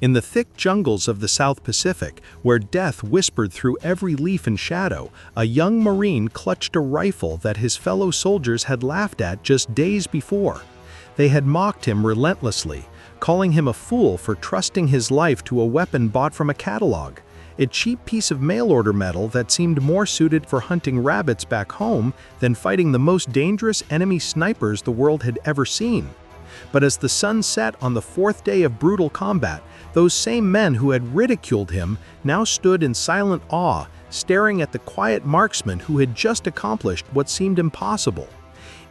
In the thick jungles of the South Pacific, where death whispered through every leaf and shadow, a young Marine clutched a rifle that his fellow soldiers had laughed at just days before. They had mocked him relentlessly, calling him a fool for trusting his life to a weapon bought from a catalog, a cheap piece of mail-order metal that seemed more suited for hunting rabbits back home than fighting the most dangerous enemy snipers the world had ever seen. But as the sun set on the fourth day of brutal combat, those same men who had ridiculed him now stood in silent awe, staring at the quiet marksman who had just accomplished what seemed impossible.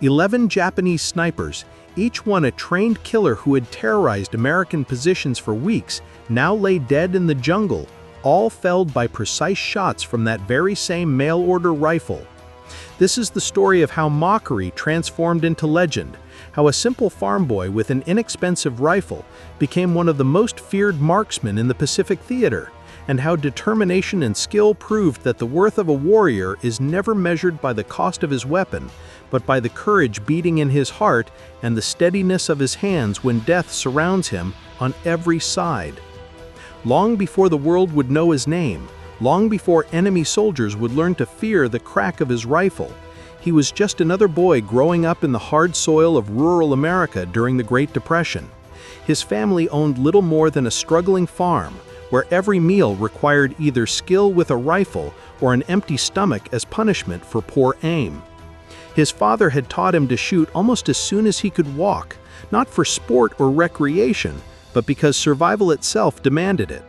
11 Japanese snipers, each one a trained killer who had terrorized American positions for weeks, now lay dead in the jungle, all felled by precise shots from that very same mail-order rifle. This is the story of how mockery transformed into legend, how a simple farm boy with an inexpensive rifle became one of the most feared marksmen in the Pacific Theater, and how determination and skill proved that the worth of a warrior is never measured by the cost of his weapon, but by the courage beating in his heart and the steadiness of his hands when death surrounds him on every side. Long before the world would know his name, long before enemy soldiers would learn to fear the crack of his rifle, he was just another boy growing up in the hard soil of rural America during the Great Depression. His family owned little more than a struggling farm, where every meal required either skill with a rifle or an empty stomach as punishment for poor aim. His father had taught him to shoot almost as soon as he could walk, not for sport or recreation, but because survival itself demanded it.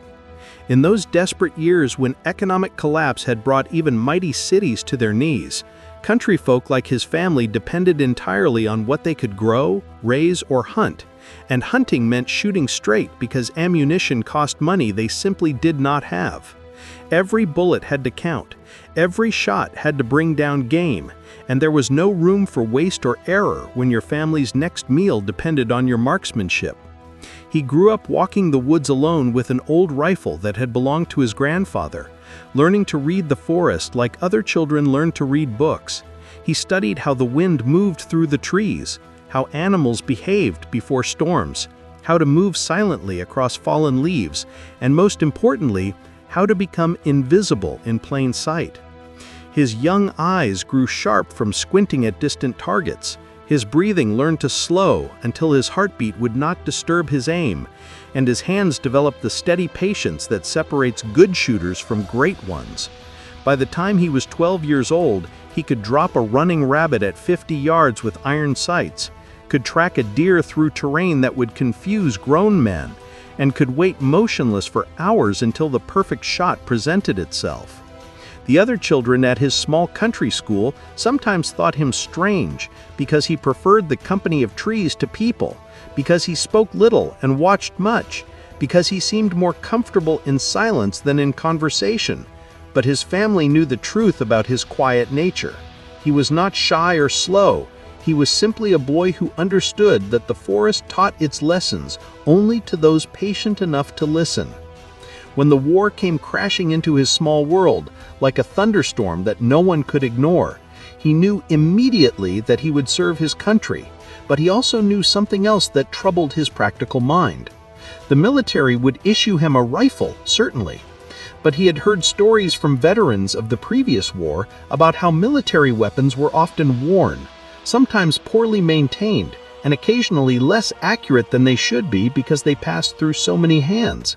In those desperate years when economic collapse had brought even mighty cities to their knees, country folk like his family depended entirely on what they could grow, raise, or hunt, and hunting meant shooting straight because ammunition cost money they simply did not have. Every bullet had to count, every shot had to bring down game, and there was no room for waste or error when your family's next meal depended on your marksmanship. He grew up walking the woods alone with an old rifle that had belonged to his grandfather, learning to read the forest like other children learn to read books. He studied how the wind moved through the trees, how animals behaved before storms, how to move silently across fallen leaves, and most importantly, how to become invisible in plain sight. His young eyes grew sharp from squinting at distant targets. His breathing learned to slow until his heartbeat would not disturb his aim, and his hands developed the steady patience that separates good shooters from great ones. By the time he was 12 years old, he could drop a running rabbit at 50 yards with iron sights, could track a deer through terrain that would confuse grown men, and could wait motionless for hours until the perfect shot presented itself. The other children at his small country school sometimes thought him strange because he preferred the company of trees to people, because he spoke little and watched much, because he seemed more comfortable in silence than in conversation. But his family knew the truth about his quiet nature. He was not shy or slow. He was simply a boy who understood that the forest taught its lessons only to those patient enough to listen. When the war came crashing into his small world, like a thunderstorm that no one could ignore, he knew immediately that he would serve his country, but he also knew something else that troubled his practical mind. The military would issue him a rifle, certainly, but he had heard stories from veterans of the previous war about how military weapons were often worn, sometimes poorly maintained, and occasionally less accurate than they should be because they passed through so many hands.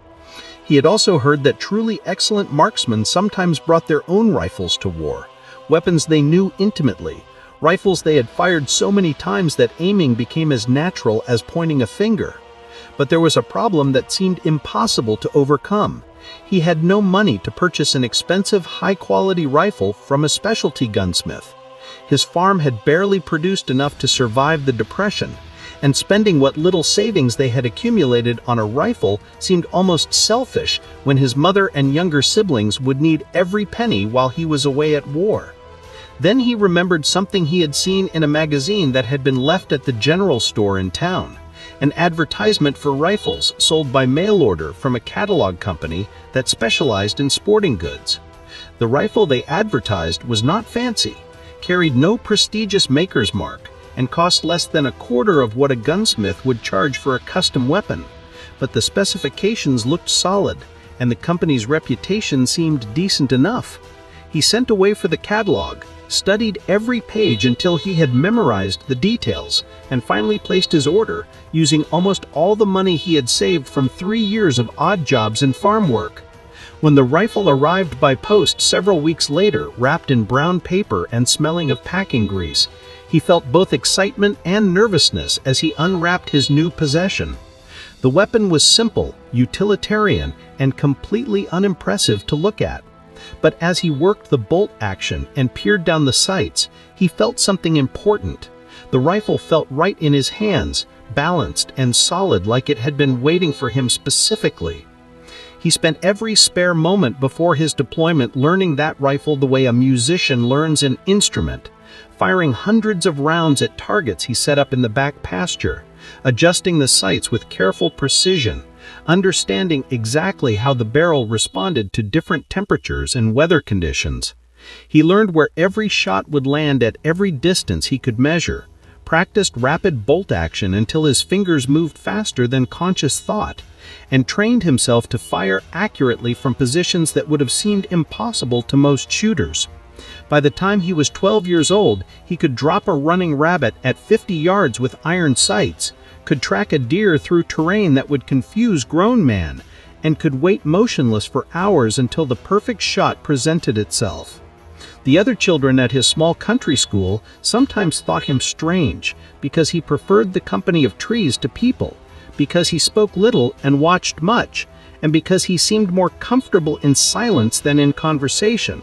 He had also heard that truly excellent marksmen sometimes brought their own rifles to war, weapons they knew intimately, rifles they had fired so many times that aiming became as natural as pointing a finger. But there was a problem that seemed impossible to overcome. He had no money to purchase an expensive, high-quality rifle from a specialty gunsmith. His farm had barely produced enough to survive the Depression, and spending what little savings they had accumulated on a rifle seemed almost selfish when his mother and younger siblings would need every penny while he was away at war. Then he remembered something he had seen in a magazine that had been left at the general store in town, an advertisement for rifles sold by mail order from a catalog company that specialized in sporting goods. The rifle they advertised was not fancy, carried no prestigious maker's mark, and cost less than a quarter of what a gunsmith would charge for a custom weapon. but the specifications looked solid, and the company's reputation seemed decent enough. He sent away for the catalog, studied every page until he had memorized the details, and finally placed his order, using almost all the money he had saved from 3 years of odd jobs and farm work. When the rifle arrived by post several weeks later, wrapped in brown paper and smelling of packing grease, he felt both excitement and nervousness as he unwrapped his new possession. The weapon was simple, utilitarian, and completely unimpressive to look at. But as he worked the bolt action and peered down the sights, he felt something important. The rifle felt right in his hands, balanced and solid, like it had been waiting for him specifically. He spent every spare moment before his deployment learning that rifle the way a musician learns an instrument, firing hundreds of rounds at targets he set up in the back pasture, adjusting the sights with careful precision, understanding exactly how the barrel responded to different temperatures and weather conditions. He learned where every shot would land at every distance he could measure, practiced rapid bolt action until his fingers moved faster than conscious thought, and trained himself to fire accurately from positions that would have seemed impossible to most shooters. By the time he was 12 years old, he could drop a running rabbit at 50 yards with iron sights, could track a deer through terrain that would confuse grown men, and could wait motionless for hours until the perfect shot presented itself. The other children at his small country school sometimes thought him strange because he preferred the company of trees to people, because he spoke little and watched much, and because he seemed more comfortable in silence than in conversation.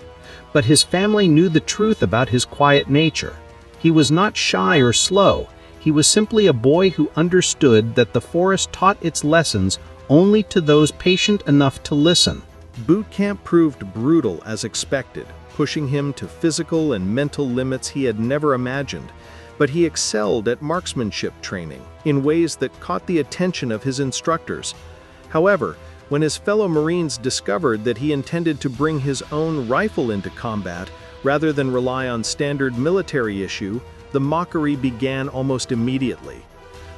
But his family knew the truth about his quiet nature. He was not shy or slow. He was simply a boy who understood that the forest taught its lessons only to those patient enough to listen. Boot camp proved brutal as expected, pushing him to physical and mental limits he had never imagined. But he excelled at marksmanship training in ways that caught the attention of his instructors. However, when his fellow Marines discovered that he intended to bring his own rifle into combat rather than rely on standard military issue, the mockery began almost immediately.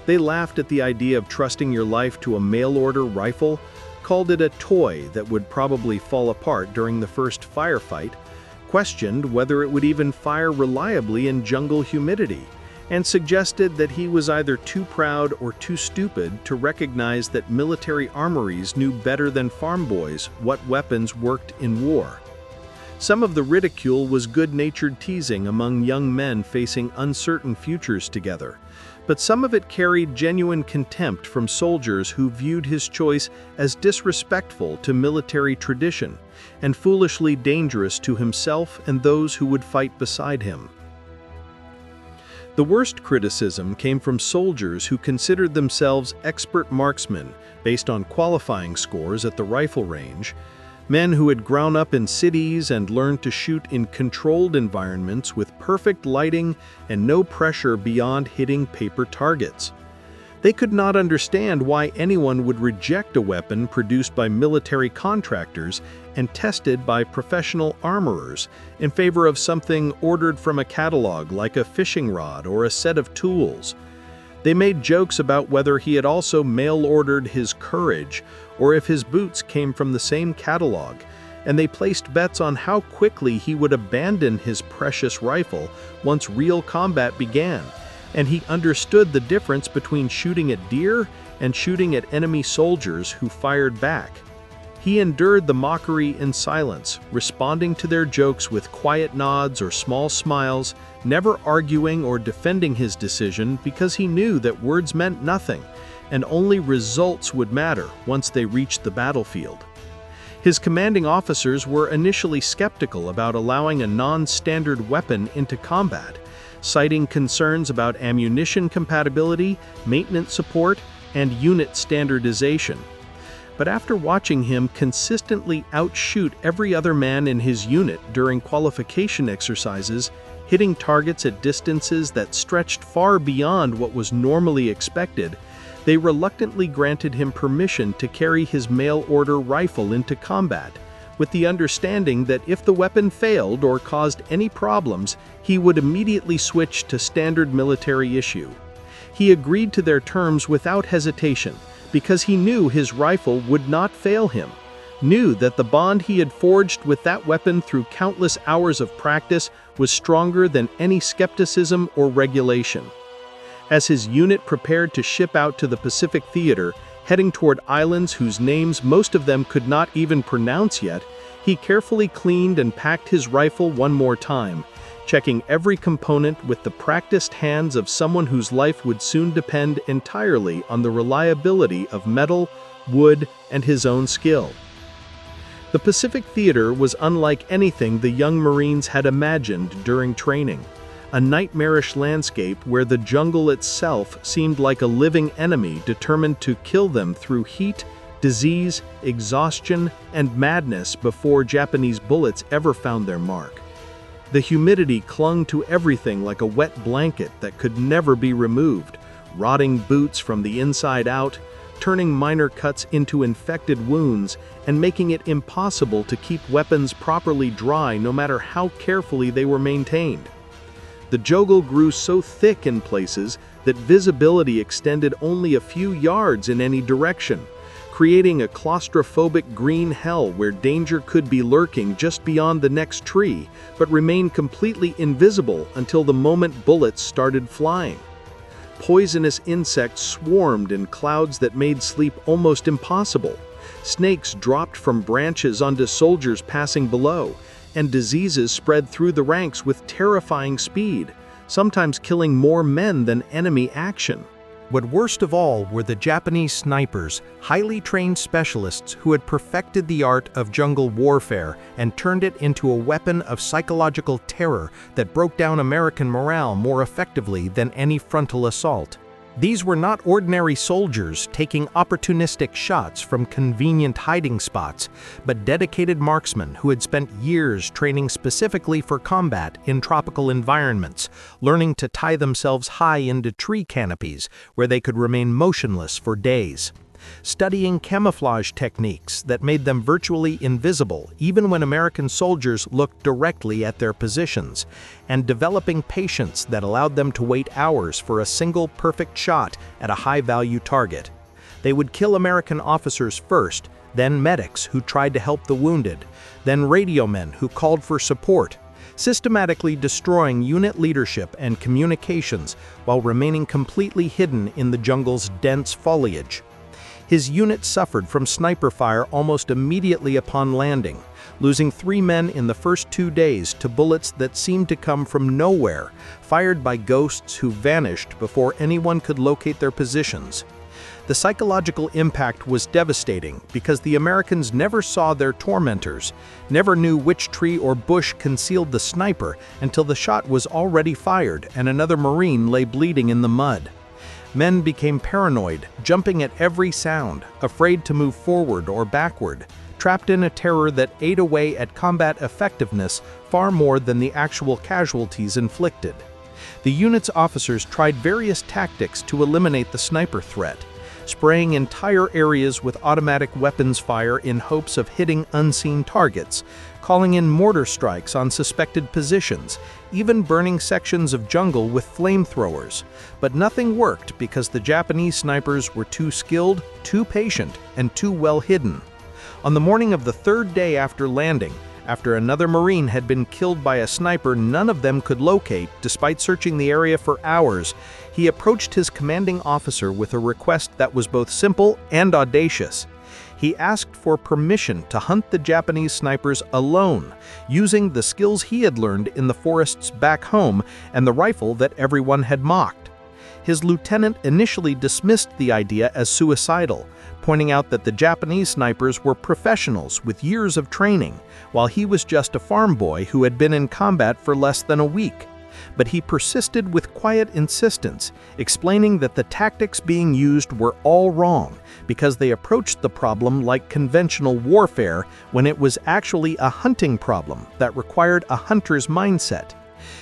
They laughed at the idea of trusting your life to a mail-order rifle, called it a toy that would probably fall apart during the first firefight, questioned whether it would even fire reliably in jungle humidity, and suggested that he was either too proud or too stupid to recognize that military armories knew better than farm boys what weapons worked in war. Some of the ridicule was good-natured teasing among young men facing uncertain futures together, but some of it carried genuine contempt from soldiers who viewed his choice as disrespectful to military tradition and foolishly dangerous to himself and those who would fight beside him. The worst criticism came from soldiers who considered themselves expert marksmen based on qualifying scores at the rifle range, men who had grown up in cities and learned to shoot in controlled environments with perfect lighting and no pressure beyond hitting paper targets. They could not understand why anyone would reject a weapon produced by military contractors and tested by professional armorers in favor of something ordered from a catalog like a fishing rod or a set of tools. They made jokes about whether he had also mail-ordered his courage or if his boots came from the same catalog, and they placed bets on how quickly he would abandon his precious rifle once real combat began, and he understood the difference between shooting at deer and shooting at enemy soldiers who fired back. He endured the mockery in silence, responding to their jokes with quiet nods or small smiles, never arguing or defending his decision because he knew that words meant nothing, and only results would matter once they reached the battlefield. His commanding officers were initially skeptical about allowing a non-standard weapon into combat, citing concerns about ammunition compatibility, maintenance support, and unit standardization. But after watching him consistently outshoot every other man in his unit during qualification exercises, hitting targets at distances that stretched far beyond what was normally expected, they reluctantly granted him permission to carry his mail-order rifle into combat, with the understanding that if the weapon failed or caused any problems, he would immediately switch to standard military issue. He agreed to their terms without hesitation, because he knew his rifle would not fail him, knew that the bond he had forged with that weapon through countless hours of practice was stronger than any skepticism or regulation. As his unit prepared to ship out to the Pacific Theater, heading toward islands whose names most of them could not even pronounce yet, he carefully cleaned and packed his rifle one more time, checking every component with the practiced hands of someone whose life would soon depend entirely on the reliability of metal, wood, and his own skill. The Pacific Theater was unlike anything the young Marines had imagined during training, a nightmarish landscape where the jungle itself seemed like a living enemy determined to kill them through heat, disease, exhaustion, and madness before Japanese bullets ever found their mark. The humidity clung to everything like a wet blanket that could never be removed, rotting boots from the inside out, turning minor cuts into infected wounds, and making it impossible to keep weapons properly dry no matter how carefully they were maintained. The jungle grew so thick in places that visibility extended only a few yards in any direction, creating a claustrophobic green hell where danger could be lurking just beyond the next tree, but remain completely invisible until the moment bullets started flying. Poisonous insects swarmed in clouds that made sleep almost impossible. Snakes dropped from branches onto soldiers passing below, and diseases spread through the ranks with terrifying speed, sometimes killing more men than enemy action. But worst of all were the Japanese snipers, highly trained specialists who had perfected the art of jungle warfare and turned it into a weapon of psychological terror that broke down American morale more effectively than any frontal assault. These were not ordinary soldiers taking opportunistic shots from convenient hiding spots, but dedicated marksmen who had spent years training specifically for combat in tropical environments, learning to tie themselves high into tree canopies where they could remain motionless for days, studying camouflage techniques that made them virtually invisible even when American soldiers looked directly at their positions, and developing patience that allowed them to wait hours for a single perfect shot at a high-value target. They would kill American officers first, then medics who tried to help the wounded, then radio men who called for support, systematically destroying unit leadership and communications while remaining completely hidden in the jungle's dense foliage. His unit suffered from sniper fire almost immediately upon landing, losing 3 men in the first 2 days to bullets that seemed to come from nowhere, fired by ghosts who vanished before anyone could locate their positions. The psychological impact was devastating because the Americans never saw their tormentors, never knew which tree or bush concealed the sniper until the shot was already fired and another Marine lay bleeding in the mud. Men became paranoid, jumping at every sound, afraid to move forward or backward, trapped in a terror that ate away at combat effectiveness far more than the actual casualties inflicted. The unit's officers tried various tactics to eliminate the sniper threat, spraying entire areas with automatic weapons fire in hopes of hitting unseen targets, calling in mortar strikes on suspected positions, even burning sections of jungle with flamethrowers. But nothing worked because the Japanese snipers were too skilled, too patient, and too well hidden. On the morning of the 3rd day after landing, after another Marine had been killed by a sniper none of them could locate despite searching the area for hours, he approached his commanding officer with a request that was both simple and audacious. He asked for permission to hunt the Japanese snipers alone, using the skills he had learned in the forests back home and the rifle that everyone had mocked. His lieutenant initially dismissed the idea as suicidal, pointing out that the Japanese snipers were professionals with years of training, while he was just a farm boy who had been in combat for less than a week. But he persisted with quiet insistence, explaining that the tactics being used were all wrong because they approached the problem like conventional warfare when it was actually a hunting problem that required a hunter's mindset.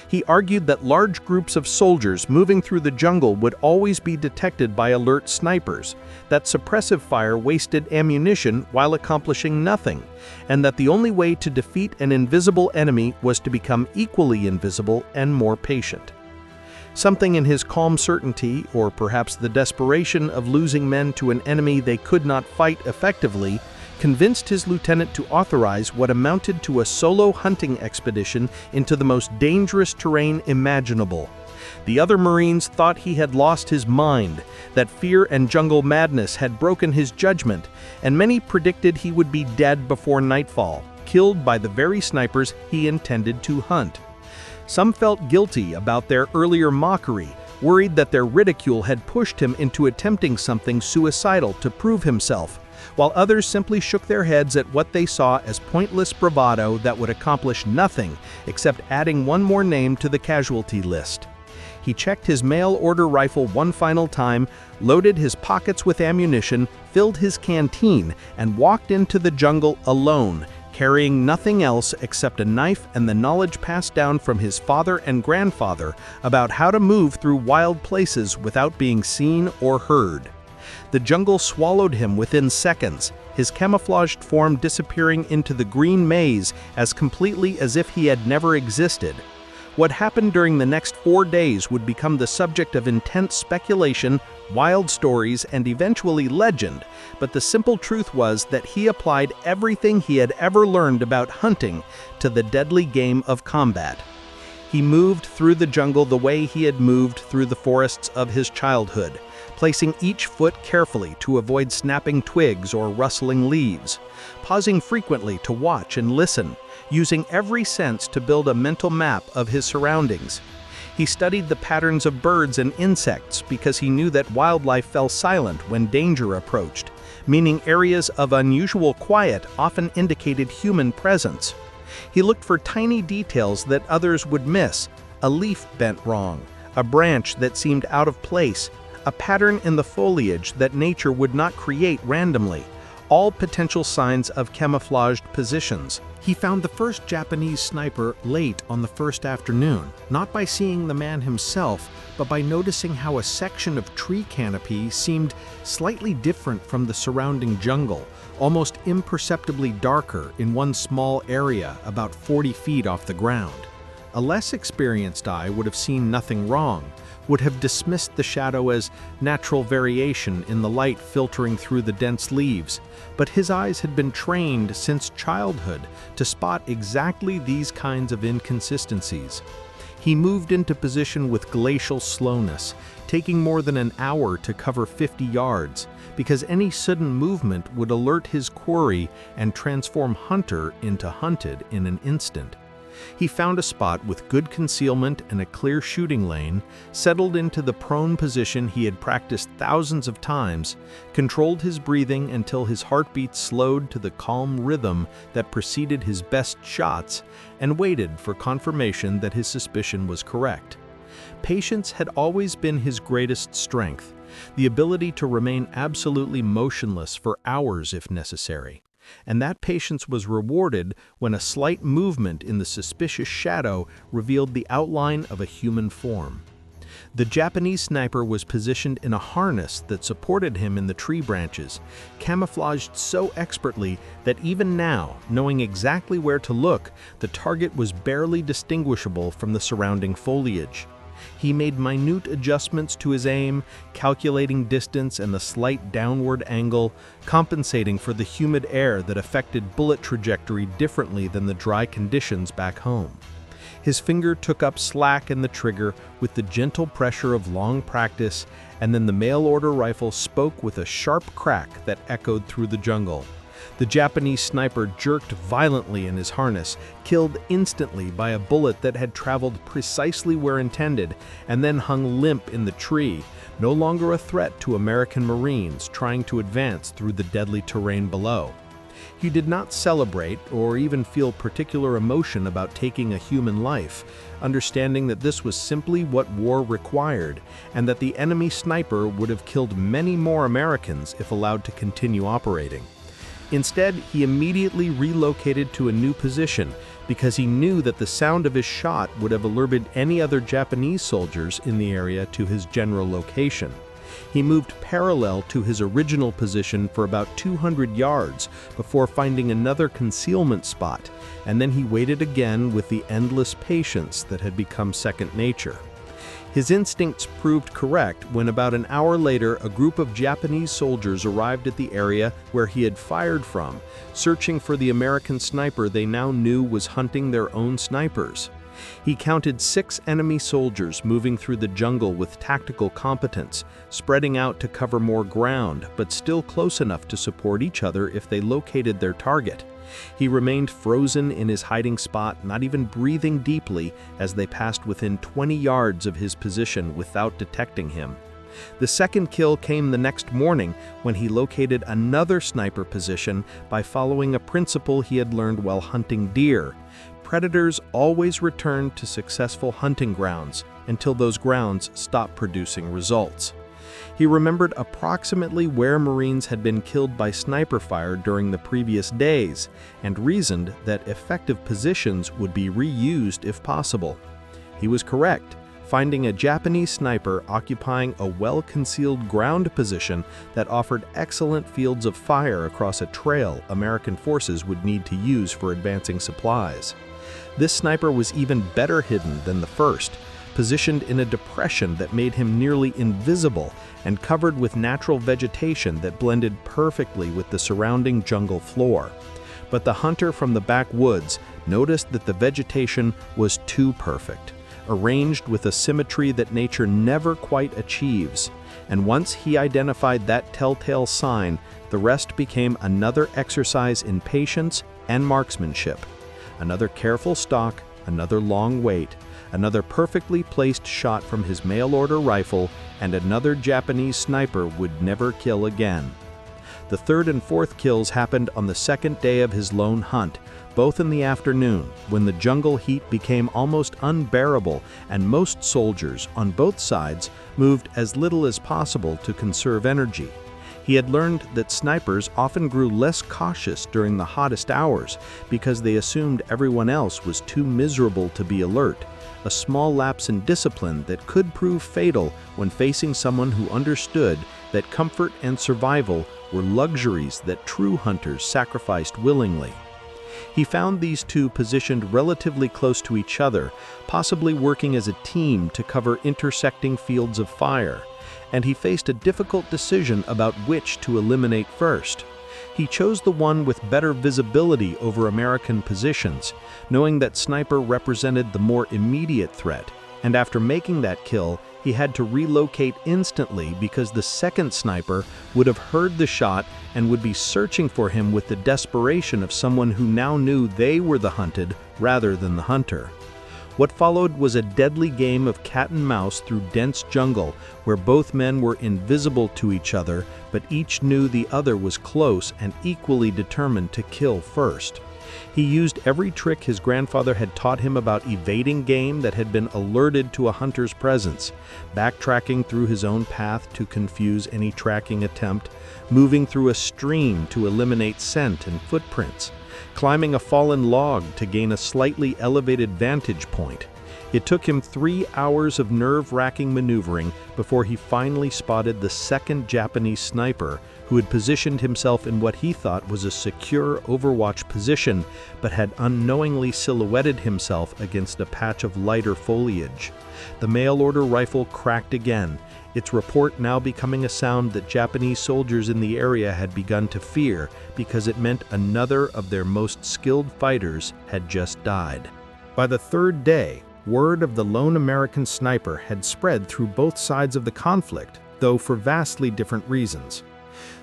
He argued that large groups of soldiers moving through the jungle would always be detected by alert snipers, that suppressive fire wasted ammunition while accomplishing nothing, and that the only way to defeat an invisible enemy was to become equally invisible and more patient. Something in his calm certainty, or perhaps the desperation of losing men to an enemy they could not fight effectively, convinced his lieutenant to authorize what amounted to a solo hunting expedition into the most dangerous terrain imaginable. The other Marines thought he had lost his mind, that fear and jungle madness had broken his judgment, and many predicted he would be dead before nightfall, killed by the very snipers he intended to hunt. Some felt guilty about their earlier mockery, worried that their ridicule had pushed him into attempting something suicidal to prove himself, while others simply shook their heads at what they saw as pointless bravado that would accomplish nothing except adding one more name to the casualty list. He checked his mail-order rifle one final time, loaded his pockets with ammunition, filled his canteen, and walked into the jungle alone, carrying nothing else except a knife and the knowledge passed down from his father and grandfather about how to move through wild places without being seen or heard. The jungle swallowed him within seconds, his camouflaged form disappearing into the green maze as completely as if he had never existed. What happened during the next 4 days would become the subject of intense speculation, wild stories, and eventually legend, but the simple truth was that he applied everything he had ever learned about hunting to the deadly game of combat. He moved through the jungle the way he had moved through the forests of his childhood, placing each foot carefully to avoid snapping twigs or rustling leaves, pausing frequently to watch and listen, using every sense to build a mental map of his surroundings. He studied the patterns of birds and insects because he knew that wildlife fell silent when danger approached, meaning areas of unusual quiet often indicated human presence. He looked for tiny details that others would miss, a leaf bent wrong, a branch that seemed out of place, a pattern in the foliage that nature would not create randomly, all potential signs of camouflaged positions. He found the first Japanese sniper late on the first afternoon, not by seeing the man himself, but by noticing how a section of tree canopy seemed slightly different from the surrounding jungle, almost imperceptibly darker in one small area about 40 feet off the ground. A less experienced eye would have seen nothing wrong, would have dismissed the shadow as natural variation in the light filtering through the dense leaves, but his eyes had been trained since childhood to spot exactly these kinds of inconsistencies. He moved into position with glacial slowness, taking more than an hour to cover 50 yards, because any sudden movement would alert his quarry and transform hunter into hunted in an instant. He found a spot with good concealment and a clear shooting lane, settled into the prone position he had practiced thousands of times, controlled his breathing until his heartbeat slowed to the calm rhythm that preceded his best shots, and waited for confirmation that his suspicion was correct. Patience had always been his greatest strength, the ability to remain absolutely motionless for hours if necessary. And that patience was rewarded when a slight movement in the suspicious shadow revealed the outline of a human form. The Japanese sniper was positioned in a harness that supported him in the tree branches, camouflaged so expertly that even now, knowing exactly where to look, the target was barely distinguishable from the surrounding foliage. He made minute adjustments to his aim, calculating distance and the slight downward angle, compensating for the humid air that affected bullet trajectory differently than the dry conditions back home. His finger took up slack in the trigger with the gentle pressure of long practice, and then the mail-order rifle spoke with a sharp crack that echoed through the jungle. The Japanese sniper jerked violently in his harness, killed instantly by a bullet that had traveled precisely where intended, and then hung limp in the tree, no longer a threat to American Marines trying to advance through the deadly terrain below. He did not celebrate or even feel particular emotion about taking a human life, understanding that this was simply what war required, and that the enemy sniper would have killed many more Americans if allowed to continue operating. Instead, he immediately relocated to a new position because he knew that the sound of his shot would have alerted any other Japanese soldiers in the area to his general location. He moved parallel to his original position for about 200 yards before finding another concealment spot, and then he waited again with the endless patience that had become second nature. His instincts proved correct when about an hour later a group of Japanese soldiers arrived at the area where he had fired from, searching for the American sniper they now knew was hunting their own snipers. He counted 6 enemy soldiers moving through the jungle with tactical competence, spreading out to cover more ground, but still close enough to support each other if they located their target. He remained frozen in his hiding spot, not even breathing deeply, as they passed within 20 yards of his position without detecting him. The second kill came the next morning when he located another sniper position by following a principle he had learned while hunting deer. Predators always return to successful hunting grounds until those grounds stop producing results. He remembered approximately where Marines had been killed by sniper fire during the previous days and reasoned that effective positions would be reused if possible. He was correct, finding a Japanese sniper occupying a well-concealed ground position that offered excellent fields of fire across a trail American forces would need to use for advancing supplies. This sniper was even better hidden than the first, positioned in a depression that made him nearly invisible and covered with natural vegetation that blended perfectly with the surrounding jungle floor. But the hunter from the backwoods noticed that the vegetation was too perfect, arranged with a symmetry that nature never quite achieves. And once he identified that telltale sign, the rest became another exercise in patience and marksmanship. Another careful stalk, another long wait, another perfectly placed shot from his mail-order rifle, and another Japanese sniper would never kill again. The third and fourth kills happened on the second day of his lone hunt, both in the afternoon, when the jungle heat became almost unbearable and most soldiers on both sides moved as little as possible to conserve energy. He had learned that snipers often grew less cautious during the hottest hours because they assumed everyone else was too miserable to be alert, a small lapse in discipline that could prove fatal when facing someone who understood that comfort and survival were luxuries that true hunters sacrificed willingly. He found these two positioned relatively close to each other, possibly working as a team to cover intersecting fields of fire, and he faced a difficult decision about which to eliminate first. He chose the one with better visibility over American positions, knowing that sniper represented the more immediate threat, and after making that kill, he had to relocate instantly because the second sniper would have heard the shot and would be searching for him with the desperation of someone who now knew they were the hunted rather than the hunter. What followed was a deadly game of cat and mouse through dense jungle where both men were invisible to each other, but each knew the other was close and equally determined to kill first. He used every trick his grandfather had taught him about evading game that had been alerted to a hunter's presence, backtracking through his own path to confuse any tracking attempt, moving through a stream to eliminate scent and footprints, climbing a fallen log to gain a slightly elevated vantage point. It took him 3 hours of nerve-wracking maneuvering before he finally spotted the second Japanese sniper, who had positioned himself in what he thought was a secure overwatch position, but had unknowingly silhouetted himself against a patch of lighter foliage. The mail-order rifle cracked again, its report now becoming a sound that Japanese soldiers in the area had begun to fear because it meant another of their most skilled fighters had just died. By the third day, word of the lone American sniper had spread through both sides of the conflict, though for vastly different reasons.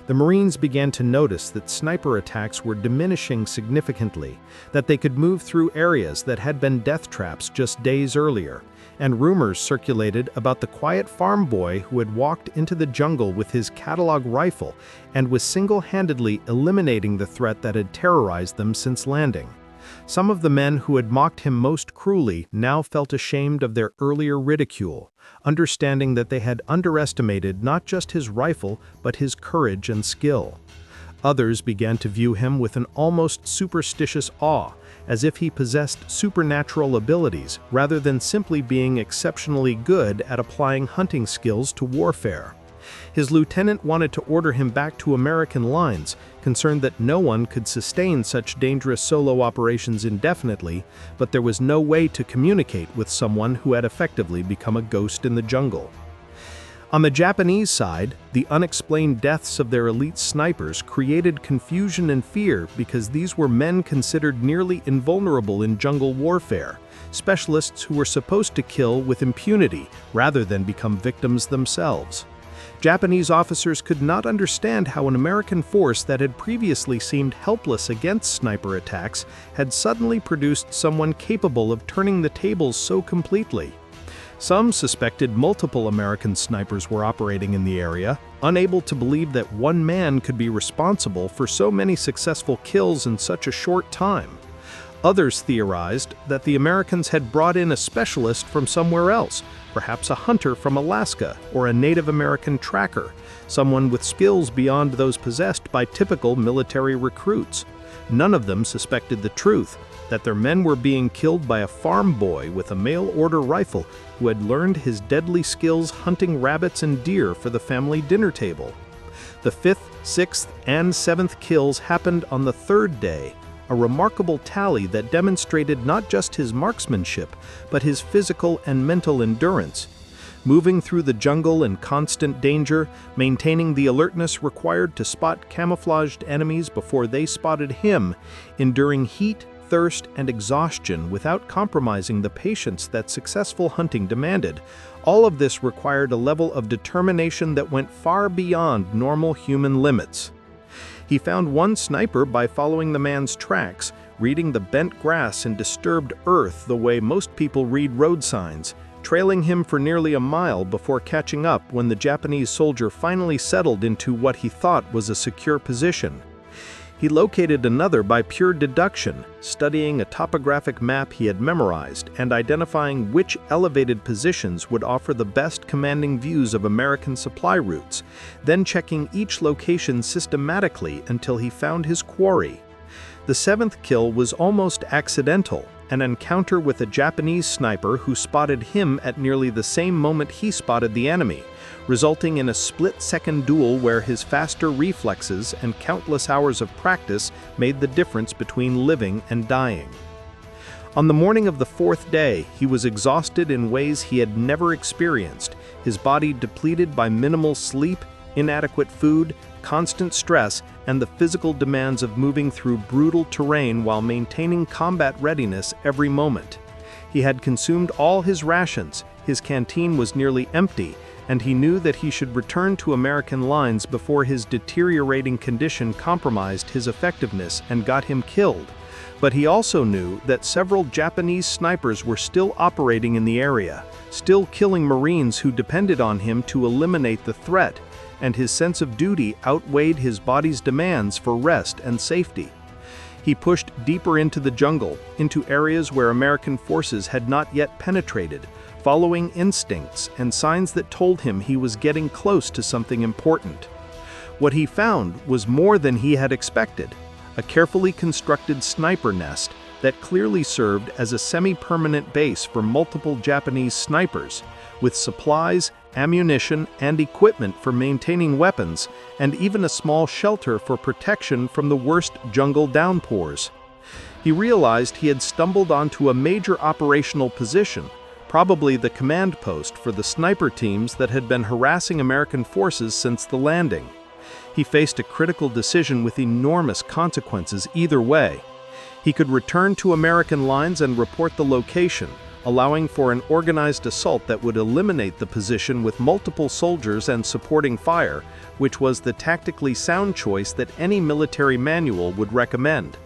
The Marines began to notice that sniper attacks were diminishing significantly, that they could move through areas that had been death traps just days earlier, and rumors circulated about the quiet farm boy who had walked into the jungle with his catalog rifle and was single-handedly eliminating the threat that had terrorized them since landing. Some of the men who had mocked him most cruelly now felt ashamed of their earlier ridicule, understanding that they had underestimated not just his rifle but his courage and skill. Others began to view him with an almost superstitious awe, as if he possessed supernatural abilities rather than simply being exceptionally good at applying hunting skills to warfare. His lieutenant wanted to order him back to American lines, concerned that no one could sustain such dangerous solo operations indefinitely, but there was no way to communicate with someone who had effectively become a ghost in the jungle. On the Japanese side, the unexplained deaths of their elite snipers created confusion and fear because these were men considered nearly invulnerable in jungle warfare, specialists who were supposed to kill with impunity rather than become victims themselves. Japanese officers could not understand how an American force that had previously seemed helpless against sniper attacks had suddenly produced someone capable of turning the tables so completely. Some suspected multiple American snipers were operating in the area, unable to believe that one man could be responsible for so many successful kills in such a short time. Others theorized that the Americans had brought in a specialist from somewhere else, perhaps a hunter from Alaska or a Native American tracker, someone with skills beyond those possessed by typical military recruits. None of them suspected the truth, that their men were being killed by a farm boy with a mail-order rifle who had learned his deadly skills hunting rabbits and deer for the family dinner table. The 5th, 6th, and 7th kills happened on the 3rd day, a remarkable tally that demonstrated not just his marksmanship, but his physical and mental endurance. Moving through the jungle in constant danger, maintaining the alertness required to spot camouflaged enemies before they spotted him, enduring heat, thirst, and exhaustion without compromising the patience that successful hunting demanded. All of this required a level of determination that went far beyond normal human limits. He found one sniper by following the man's tracks, reading the bent grass and disturbed earth the way most people read road signs, trailing him for nearly a mile before catching up when the Japanese soldier finally settled into what he thought was a secure position. He located another by pure deduction, studying a topographic map he had memorized and identifying which elevated positions would offer the best commanding views of American supply routes, then checking each location systematically until he found his quarry. The 7th kill was almost accidental, an encounter with a Japanese sniper who spotted him at nearly the same moment he spotted the enemy, resulting in a split-second duel where his faster reflexes and countless hours of practice made the difference between living and dying. On the morning of the 4th day, he was exhausted in ways he had never experienced, his body depleted by minimal sleep, inadequate food, constant stress, and the physical demands of moving through brutal terrain while maintaining combat readiness every moment. He had consumed all his rations, his canteen was nearly empty, and he knew that he should return to American lines before his deteriorating condition compromised his effectiveness and got him killed. But he also knew that several Japanese snipers were still operating in the area, still killing Marines who depended on him to eliminate the threat, and his sense of duty outweighed his body's demands for rest and safety. He pushed deeper into the jungle, into areas where American forces had not yet penetrated, following instincts and signs that told him he was getting close to something important. What he found was more than he had expected, a carefully constructed sniper nest that clearly served as a semi-permanent base for multiple Japanese snipers, with supplies, ammunition, and equipment for maintaining weapons, and even a small shelter for protection from the worst jungle downpours. He realized he had stumbled onto a major operational position, probably the command post for the sniper teams that had been harassing American forces since the landing. He faced a critical decision with enormous consequences either way. He could return to American lines and report the location, allowing for an organized assault that would eliminate the position with multiple soldiers and supporting fire, which was the tactically sound choice that any military manual would recommend.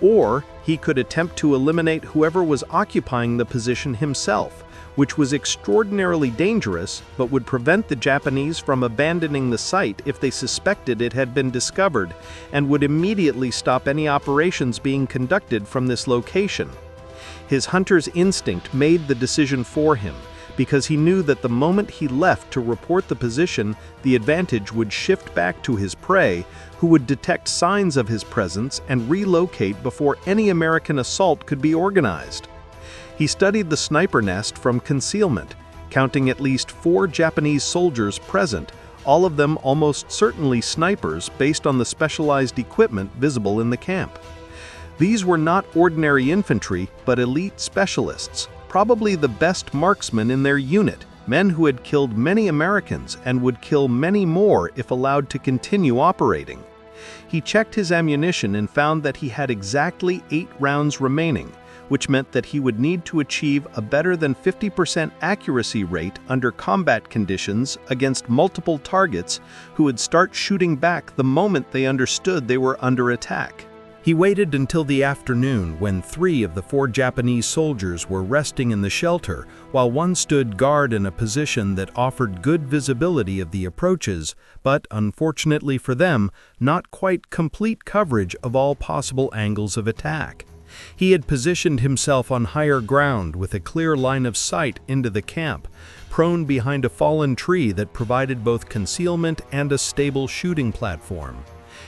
Or he could attempt to eliminate whoever was occupying the position himself, which was extraordinarily dangerous but would prevent the Japanese from abandoning the site if they suspected it had been discovered, and would immediately stop any operations being conducted from this location. His hunter's instinct made the decision for him, because he knew that the moment he left to report the position, the advantage would shift back to his prey, who would detect signs of his presence and relocate before any American assault could be organized. He studied the sniper nest from concealment, counting at least 4 Japanese soldiers present, all of them almost certainly snipers based on the specialized equipment visible in the camp. These were not ordinary infantry, but elite specialists, probably the best marksmen in their unit, men who had killed many Americans and would kill many more if allowed to continue operating. He checked his ammunition and found that he had exactly 8 rounds remaining, which meant that he would need to achieve a better than 50% accuracy rate under combat conditions against multiple targets who would start shooting back the moment they understood they were under attack. He waited until the afternoon when 3 of the 4 Japanese soldiers were resting in the shelter, while one stood guard in a position that offered good visibility of the approaches, but, unfortunately for them, not quite complete coverage of all possible angles of attack. He had positioned himself on higher ground with a clear line of sight into the camp, prone behind a fallen tree that provided both concealment and a stable shooting platform.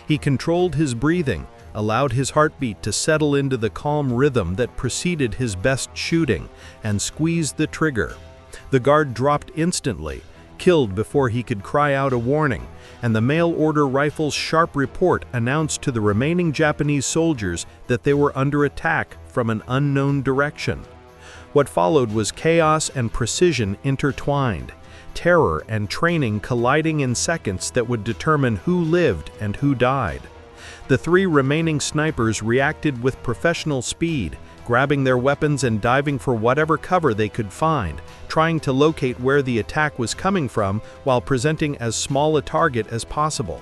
He controlled his breathing, allowed his heartbeat to settle into the calm rhythm that preceded his best shooting, and squeezed the trigger. The guard dropped instantly, killed before he could cry out a warning, and the mail-order rifle's sharp report announced to the remaining Japanese soldiers that they were under attack from an unknown direction. What followed was chaos and precision intertwined, terror and training colliding in seconds that would determine who lived and who died. The 3 remaining snipers reacted with professional speed, grabbing their weapons and diving for whatever cover they could find, trying to locate where the attack was coming from while presenting as small a target as possible.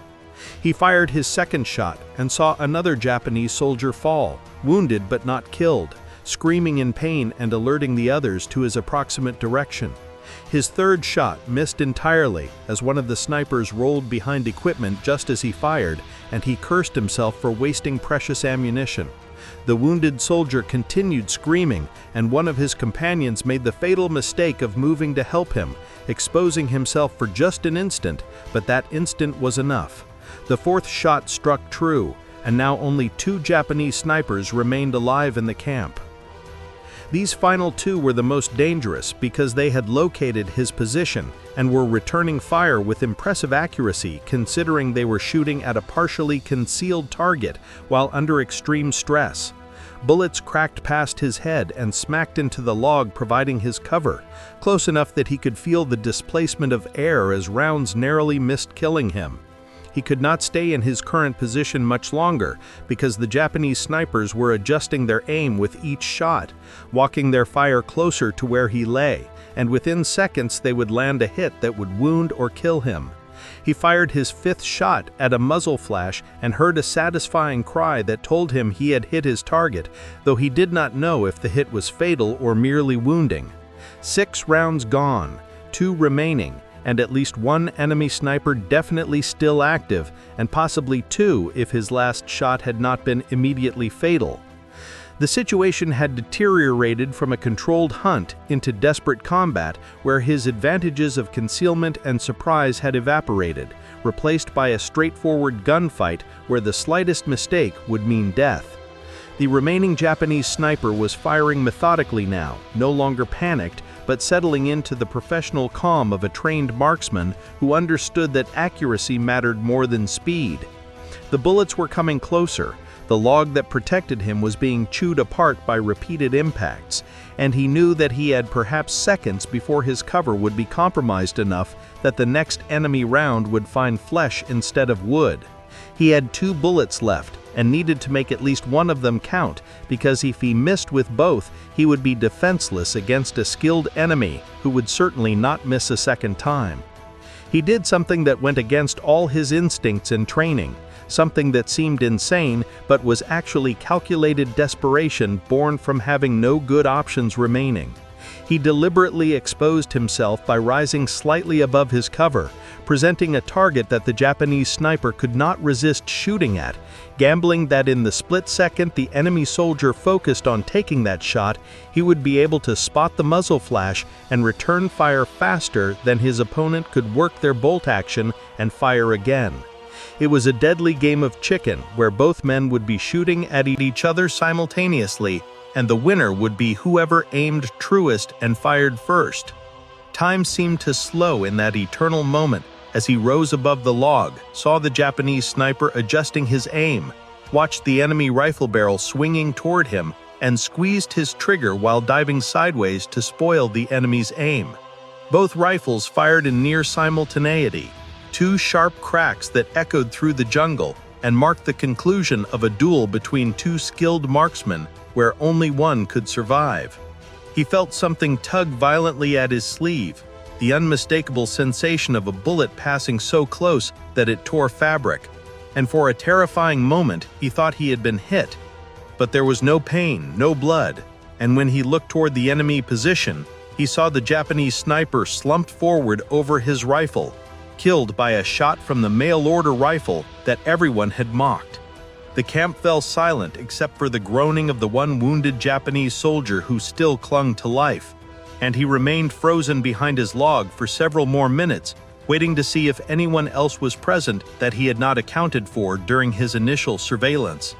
He fired his second shot and saw another Japanese soldier fall, wounded but not killed, screaming in pain and alerting the others to his approximate direction. His third shot missed entirely as one of the snipers rolled behind equipment just as he fired, and he cursed himself for wasting precious ammunition. The wounded soldier continued screaming, and one of his companions made the fatal mistake of moving to help him, exposing himself for just an instant, but that instant was enough. The 4th shot struck true, and now only 2 Japanese snipers remained alive in the camp. These final 2 were the most dangerous because they had located his position and were returning fire with impressive accuracy considering they were shooting at a partially concealed target while under extreme stress. Bullets cracked past his head and smacked into the log providing his cover, close enough that he could feel the displacement of air as rounds narrowly missed killing him. He could not stay in his current position much longer because the Japanese snipers were adjusting their aim with each shot, walking their fire closer to where he lay, and within seconds they would land a hit that would wound or kill him. He fired his 5th shot at a muzzle flash and heard a satisfying cry that told him he had hit his target, though he did not know if the hit was fatal or merely wounding. 6 rounds gone, 2 remaining, and at least 1 enemy sniper definitely still active, and possibly 2 if his last shot had not been immediately fatal. The situation had deteriorated from a controlled hunt into desperate combat where his advantages of concealment and surprise had evaporated, replaced by a straightforward gunfight where the slightest mistake would mean death. The remaining Japanese sniper was firing methodically now, no longer panicked, but settling into the professional calm of a trained marksman who understood that accuracy mattered more than speed. The bullets were coming closer, the log that protected him was being chewed apart by repeated impacts, and he knew that he had perhaps seconds before his cover would be compromised enough that the next enemy round would find flesh instead of wood. He had 2 bullets left, and needed to make at least one of them count, because if he missed with both, he would be defenseless against a skilled enemy who would certainly not miss a second time. He did something that went against all his instincts and training, something that seemed insane but was actually calculated desperation born from having no good options remaining. He deliberately exposed himself by rising slightly above his cover, presenting a target that the Japanese sniper could not resist shooting at, gambling that in the split second the enemy soldier focused on taking that shot, he would be able to spot the muzzle flash and return fire faster than his opponent could work their bolt action and fire again. It was a deadly game of chicken where both men would be shooting at each other simultaneously, and the winner would be whoever aimed truest and fired first. Time seemed to slow in that eternal moment as he rose above the log, saw the Japanese sniper adjusting his aim, watched the enemy rifle barrel swinging toward him, and squeezed his trigger while diving sideways to spoil the enemy's aim. Both rifles fired in near simultaneity, two sharp cracks that echoed through the jungle and marked the conclusion of a duel between two skilled marksmen where only one could survive. He felt something tug violently at his sleeve, the unmistakable sensation of a bullet passing so close that it tore fabric, and for a terrifying moment he thought he had been hit. But there was no pain, no blood, and when he looked toward the enemy position, he saw the Japanese sniper slumped forward over his rifle, killed by a shot from the mail-order rifle that everyone had mocked. The camp fell silent except for the groaning of the one wounded Japanese soldier who still clung to life, and he remained frozen behind his log for several more minutes, waiting to see if anyone else was present that he had not accounted for during his initial surveillance.